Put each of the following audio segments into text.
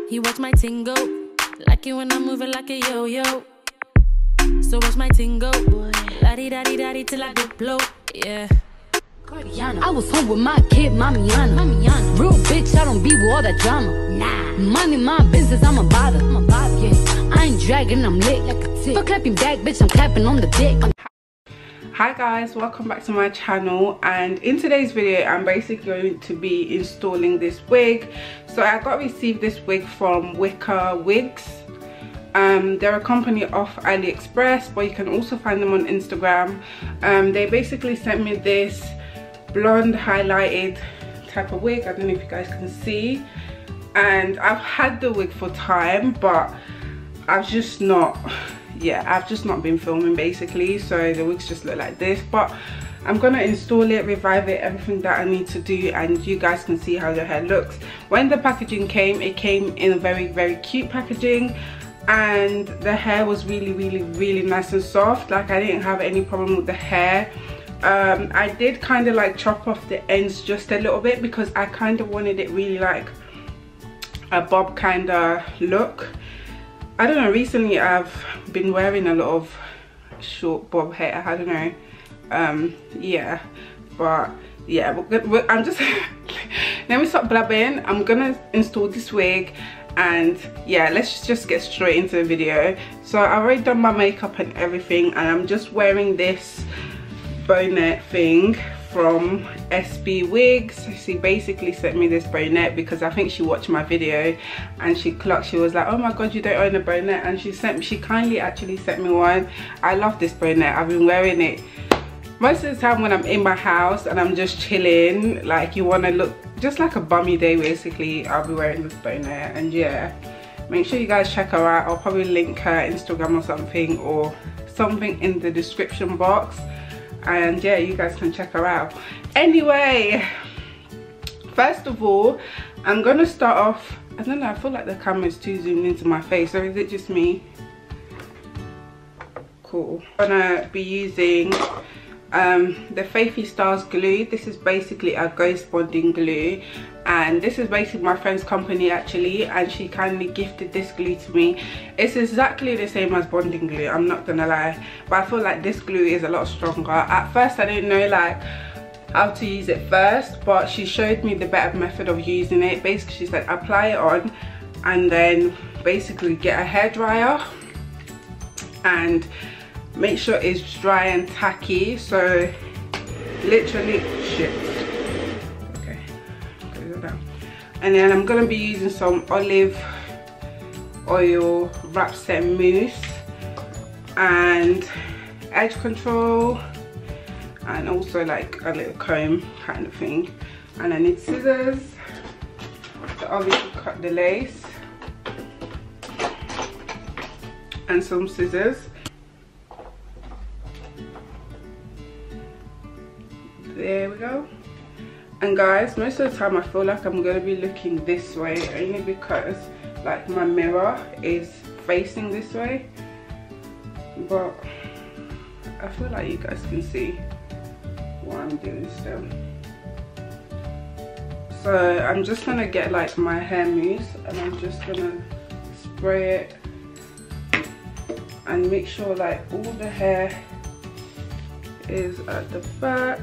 He watch my tingo, like it when I move it like a yo-yo. So watch my tingo, la-di-da-di-da-di till I diplo, yeah. I was home with my kid, Mamiana. Real bitch, I don't be with all that drama. Nah, money, my business, I'm a bother. Yeah, I ain't dragging, I'm lit like a tick. For clapping back, bitch, I'm clapping on the dick. Hi guys, welcome back to my channel, and in today's video I'm basically going to be installing this wig. So I received this wig from Wiccawigs. They're a company off AliExpress, but you can also find them on Instagram. They basically sent me this blonde highlighted type of wig. I don't know if you guys can see, and I've had the wig for time, but I've just not been filming basically, so the wigs just look like this. But I'm gonna install it, revive it, everything that I need to do, and you guys can see how the hair looks. When the packaging came, it came in a very cute packaging, and the hair was really nice and soft. Like, I didn't have any problem with the hair. I did kind of like chop off the ends just a little bit because I kind of wanted it really like a bob kind of look. I don't know, recently I've been wearing a lot of short bob hair, I don't know. Yeah, but yeah, I'm just let me stop blabbing. I'm gonna install this wig, and yeah, let's just get straight into the video. So I've already done my makeup and everything, and I'm just wearing this bonnet thing from SB Wigs. She basically sent me this bonnet because I think she watched my video and she was like, oh my god, you don't own a bonnet, and she kindly actually sent me one. I love this bonnet. I've been wearing it most of the time when I'm in my house and I'm just chilling. Like, you want to look just like a bummy day basically, I'll be wearing this bonnet. And yeah, make sure you guys check her out. I'll probably link her Instagram or something in the description box, and yeah, you guys can check her out. Anyway, first of all, I'm gonna start off, I don't know, I feel like the camera's too zoomed into my face, or is it just me? Cool. I'm gonna be using the Faithy Stars glue. This is basically a ghost bonding glue, and this is basically my friend's company actually, and she kindly gifted this glue to me. It's exactly the same as bonding glue, I'm not gonna lie, but I feel like this glue is a lot stronger. At first I didn't know like how to use it first, but she showed me the better method of using it. Basically she said apply it on and then basically get a hairdryer and make sure it's dry and tacky. So literally okay, close it down. And then I'm gonna be using some olive oil wrap set mousse and edge control, and also like a little comb kind of thing. And I need scissors to obviously cut the lace, and some scissors. There we go. And guys, most of the time I feel like I'm gonna be looking this way, only because like my mirror is facing this way, but I feel like you guys can see what I'm doing still. So I'm just gonna get like my hair mousse, and I'm just gonna spray it and make sure like all the hair is at the back.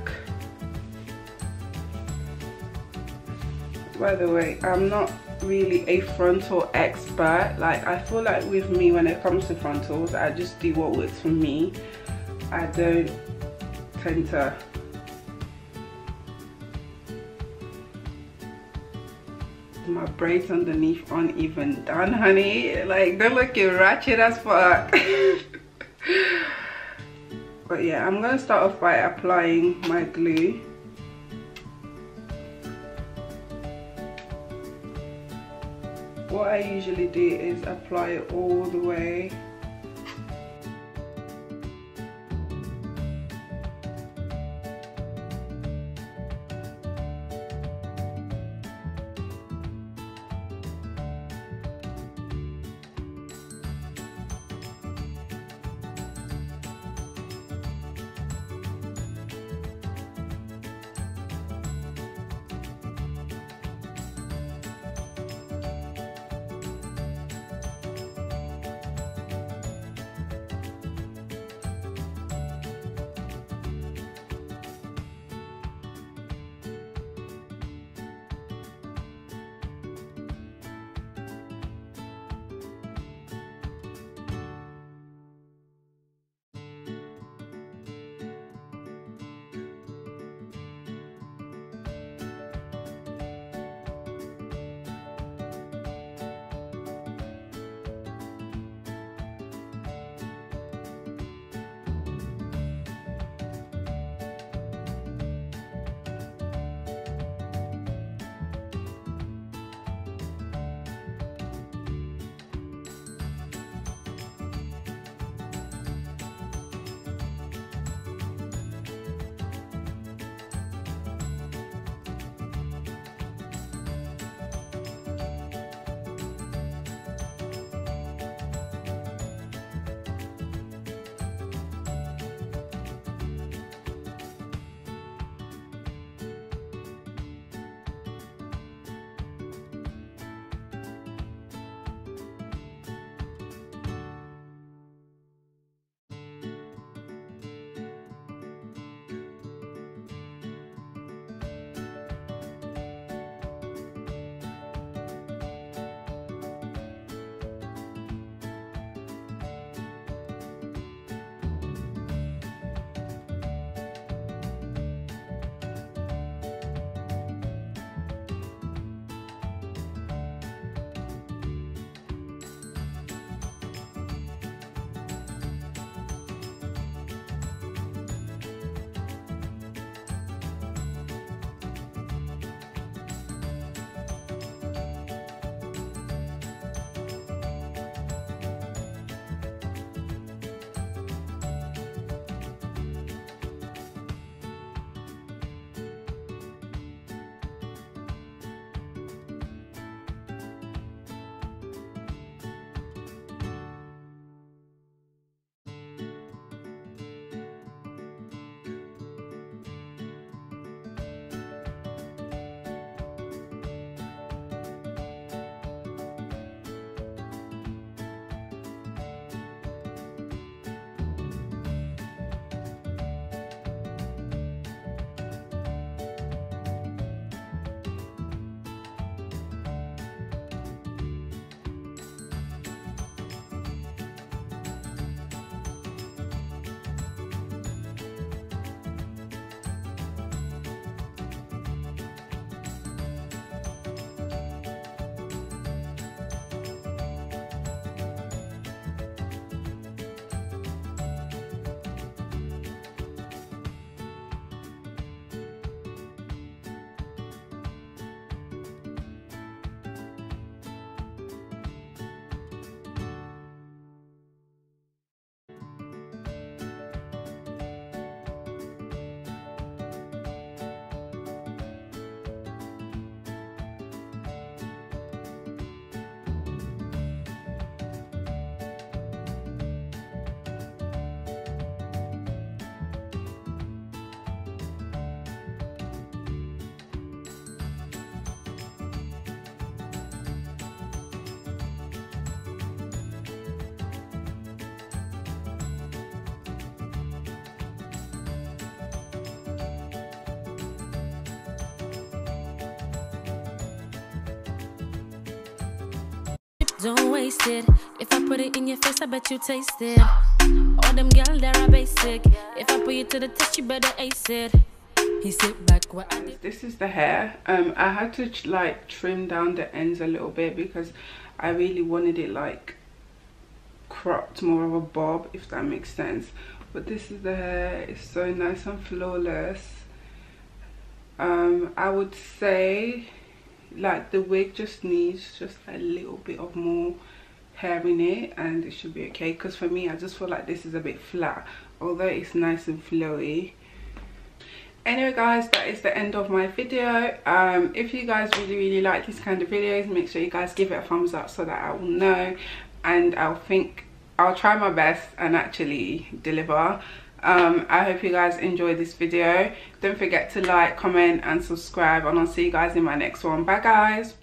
By the way, I'm not really a frontal expert. Like, I feel like with me, when it comes to frontals, I just do what works for me. I don't tend to my braids underneath aren't even done, honey. Like, they're looking ratchet as fuck. But yeah, I'm gonna start off by applying my glue. What I usually do is apply it all the way. Don't waste it. If I put it in your face, I bet you taste it. All them girls there are basic. If I put you to the test, you better ace it. He sit back what I did. This is the hair. I had to like trim down the ends a little bit because I really wanted it like cropped, more of a bob, if that makes sense. But this is the hair. It's so nice and flawless. I would say like the wig just needs just a little bit of more hair in it and it should be okay, because for me I just feel like this is a bit flat, although it's nice and flowy. Anyway guys, that is the end of my video. If you guys really like these kind of videos, make sure you guys give it a thumbs up so that I will know, and I'll try my best and actually deliver. I hope you guys enjoyed this video. Don't forget to like, comment and subscribe, and I'll see you guys in my next one. Bye guys.